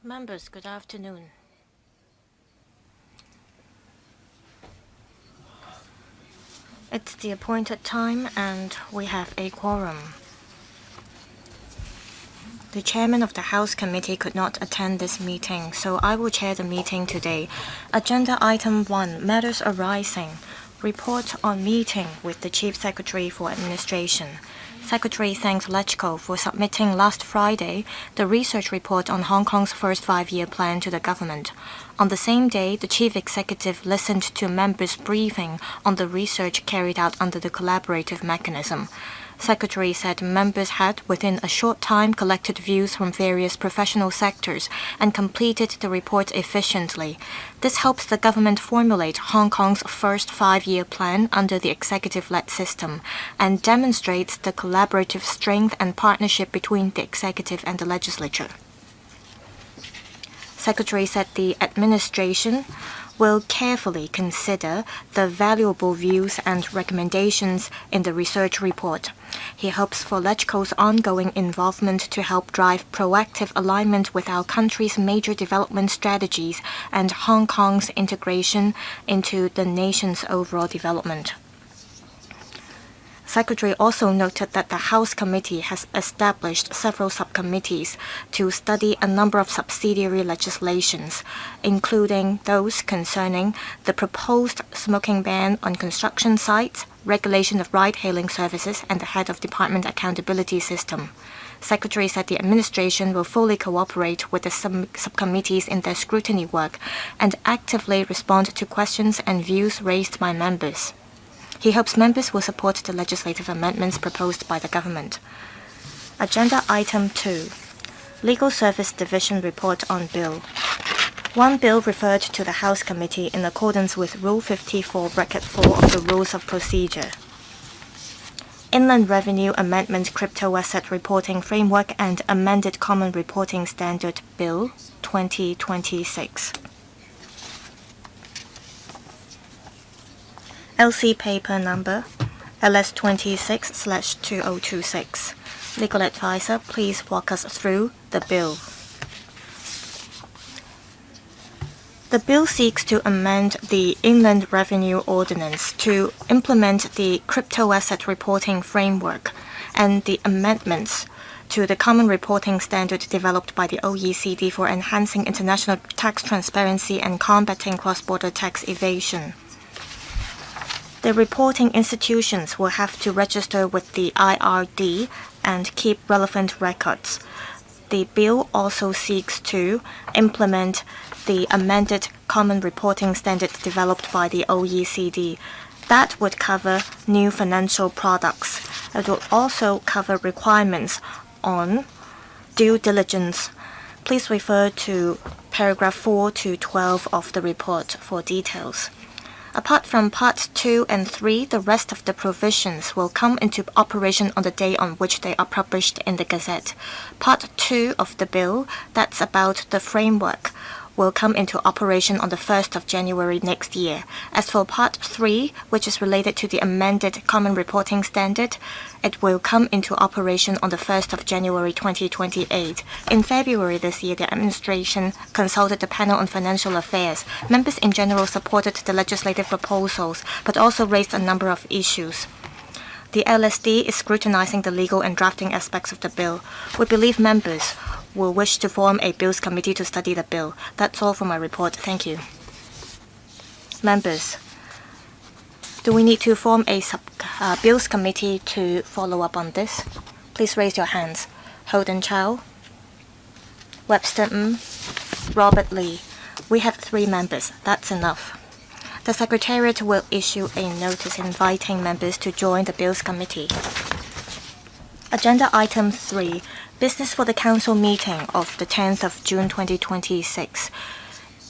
Members, good afternoon. It's the appointed time and we have a quorum. The chairman of the House Committee could not attend this meeting, so I will chair the meeting today. Agenda item 1, matters arising. Report on meeting with the Chief Secretary for Administration. Secretary thanked LegCo for submitting last Friday the research report on Hong Kong's first 5-year plan to the government. On the same day, the Chief Executive listened to members' briefing on the research carried out under the collaborative mechanism. Secretary said members had, within a short time, collected views from various professional sectors and completed the report efficiently. This helps the government formulate Hong Kong's first 5-year plan under the executive-led system and demonstrates the collaborative strength and partnership between the executive and the legislature. Secretary said the administration will carefully consider the valuable views and recommendations in the research report. He hopes for LegCo's ongoing involvement to help drive proactive alignment with our country's major development strategies and Hong Kong's integration into the nation's overall development. Secretary also noted that the House Committee has established several subcommittees to study a number of subsidiary legislations, including those concerning the proposed smoking ban on construction sites, regulation of ride-hailing services, and the head of department accountability system. Secretary said the administration will fully cooperate with the subcommittees in their scrutiny work and actively respond to questions and views raised by members. He hopes members will support the legislative amendments proposed by the government. Agenda item 2, Legal Service Division Report on Bill. One bill referred to the House Committee in accordance with Rule 54(4) of the Rules of Procedure. Inland Revenue Amendment Crypto Asset Reporting Framework and Amended Common Reporting Standard Bill 2026. LC paper number LS26/2026. Legal advisor, please walk us through the bill. The bill seeks to amend the Inland Revenue Ordinance to implement the Crypto Asset Reporting Framework and the amendments to the Common Reporting Standard developed by the OECD for enhancing international tax transparency and combating cross-border tax evasion. The reporting institutions will have to register with the IRD and keep relevant records. The bill also seeks to implement the amended Common Reporting Standard developed by the OECD. That would cover new financial products. It will also cover requirements on due diligence. Please refer to paragraph 4 to 12 of the report for details. Apart from Part 2 and 3, the rest of the provisions will come into operation on the day on which they are published in the Gazette. Part 2 of the bill, that's about the framework, will come into operation on the 1st of January next year. As for Part 3, which is related to the amended Common Reporting Standard, it will come into operation on the 1st of January 2028. In February this year, the administration consulted the Panel on Financial Affairs. Members in general supported the legislative proposals, but also raised a number of issues. The LSD is scrutinizing the legal and drafting aspects of the bill. We believe members will wish to form a Bills Committee to study the bill. That's all for my report. Thank you. Members, do we need to form a Bills Committee to follow up on this? Please raise your hands. Holden Chow, Webster Robert Lee. We have 3 members. That's enough. The Secretariat will issue a notice inviting members to join the Bills Committee. Agenda item 3, business for the Council meeting of the 10th of June 2026.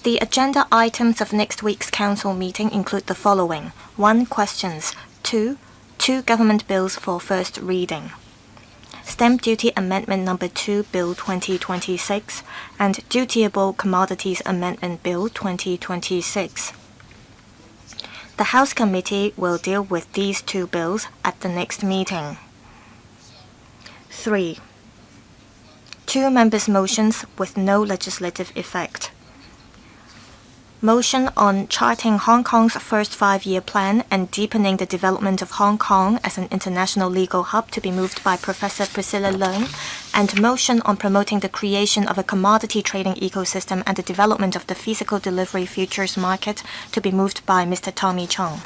The agenda items of next week's Council meeting include the following: 1. Questions. 2. 2 government bills for first reading. Stamp Duty Amendment Number 2 Bill 2026 and Dutiable Commodities Amendment Bill 2026. The House Committee will deal with these 2 bills at the next meeting. 3. 2 members' motions with no legislative effect. Motion on charting Hong Kong's first 5-year plan and deepening the development of Hong Kong as an international legal hub to be moved by Professor Priscilla Leung, and motion on promoting the creation of a commodity trading ecosystem and the development of the physical delivery futures market to be moved by Mr. Tommy Chong.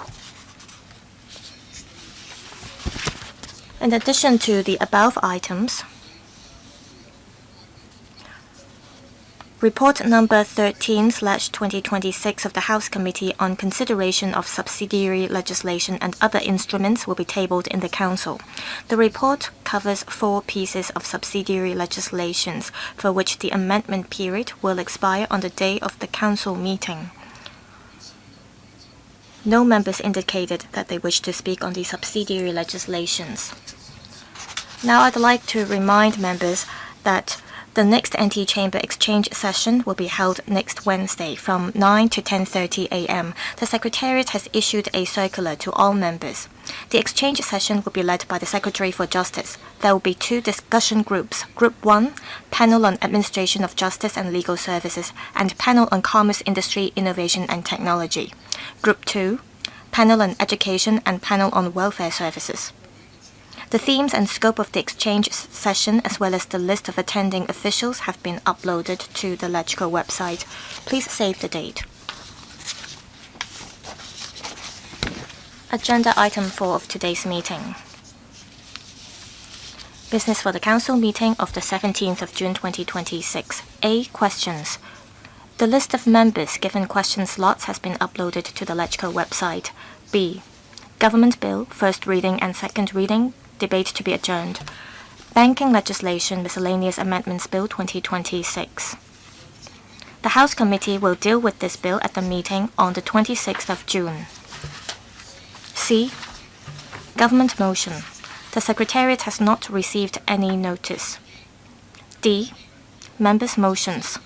In addition to the above items, Report number 13/2026 of the House Committee on Consideration of Subsidiary Legislation and Other Instruments will be tabled in the Council. The report covers 4 pieces of subsidiary legislations for which the amendment period will expire on the day of the Council meeting. No members indicated that they wish to speak on the subsidiary legislations. Now I'd like to remind members that the next Ante-Chamber Exchange session will be held next Wednesday from 9 to 10:30 a.m. The Secretariat has issued a circular to all members. The exchange session will be led by the Secretary for Justice. There will be 2 discussion groups. Group 1, Panel on Administration of Justice and Legal Services, and Panel on Commerce, Industry, Innovation and Technology. Group 2, Panel on Education and Panel on Welfare Services. The themes and scope of the exchange session, as well as the list of attending officials, have been uploaded to the LegCo website. Please save the date. Agenda item 4 of today's meeting. Business for the Council meeting of the 17th of June 2026. A. Questions. The list of members given question slots has been uploaded to the LegCo website. B. Government Bill, first reading and second reading, debate to be adjourned. Banking Legislation Miscellaneous Amendments Bill 2026. The House Committee will deal with this bill at the meeting on the 26th of June. C. Government Motion. The Secretariat has not received any notice. D. Members' Motions.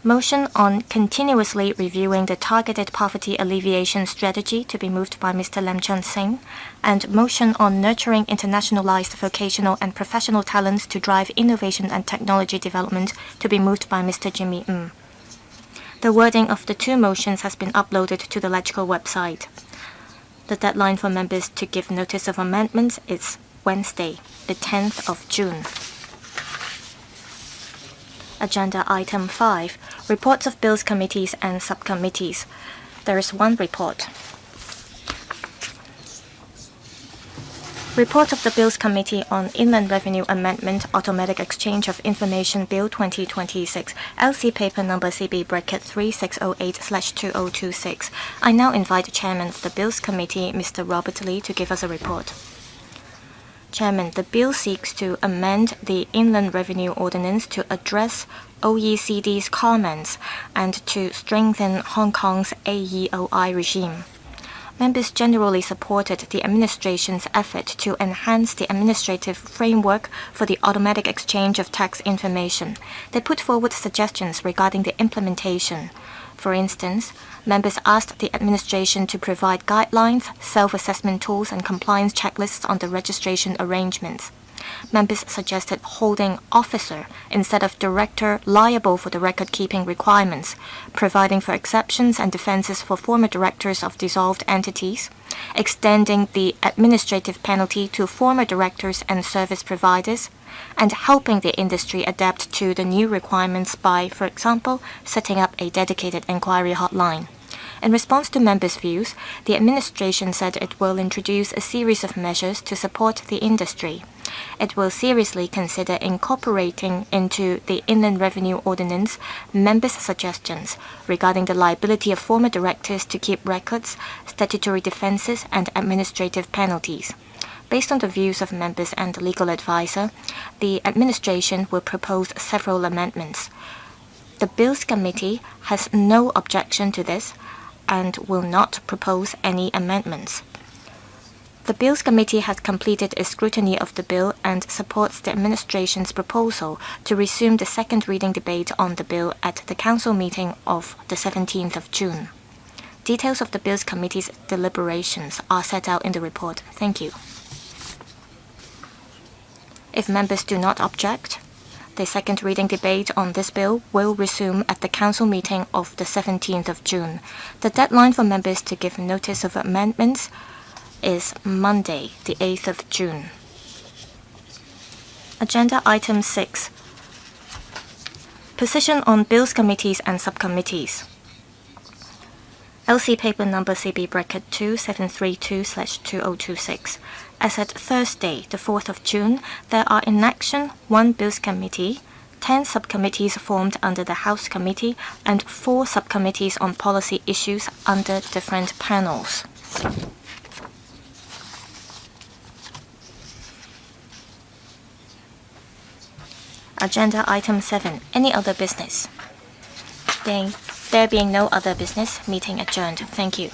Motion on continuously reviewing the targeted poverty alleviation strategy to be moved by Mr. Lam Chun Sing, and motion on nurturing internationalized vocational and professional talents to drive innovation and technology development to be moved by Mr. Jimmy Ng. The wording of the 2 motions has been uploaded to the LegCo website. The deadline for members to give notice of amendments is Wednesday, the 10th of June. Agenda item 5, reports of bills committees and subcommittees. There is 1 report. Report of the Bills Committee on Inland Revenue Amendment Automatic Exchange of Information Bill 2026, LC paper number CB-3608/2026. I now invite Chairman of the Bills Committee, Mr. Robert Lee, to give us a report. Chairman, the bill seeks to amend the Inland Revenue Ordinance to address OECD's comments and to strengthen Hong Kong's AEOI regime. Members generally supported the administration's effort to enhance the administrative framework for the automatic exchange of tax information. They put forward suggestions regarding the implementation. For instance, members asked the administration to provide guidelines, self-assessment tools, and compliance checklists on the registration arrangements. Members suggested holding officer instead of director liable for the record-keeping requirements, providing for exceptions and defenses for former directors of dissolved entities, extending the administrative penalty to former directors and service providers, and helping the industry adapt to the new requirements by, for example, setting up a dedicated inquiry hotline. In response to members' views, the administration said it will introduce a series of measures to support the industry. It will seriously consider incorporating into the Inland Revenue Ordinance members' suggestions regarding the liability of former directors to keep records, statutory defenses, and administrative penalties. Based on the views of members and the legal advisor, the administration will propose several amendments. The Bills Committee has no objection to this and will not propose any amendments. The Bills Committee has completed a scrutiny of the bill and supports the administration's proposal to resume the second reading debate on the bill at the Council meeting of the 17th of June. Details of the Bills Committee's deliberations are set out in the report. Thank you. If members do not object, The second reading debate on this bill will resume at the Council meeting of the 17th of June. The deadline for members to give notice of amendments is Monday, the 8th of June. Agenda Item 6. Position on Bills Committees and Subcommittees. LC Paper Number CB-2732/2026. As at Thursday, the 4th of June, there are in action 1 Bills Committee, 10 subcommittees formed under the House Committee, and 4 subcommittees on policy issues under different panels. Agenda Item 7. Any other business? There being no other business, meeting adjourned. Thank you.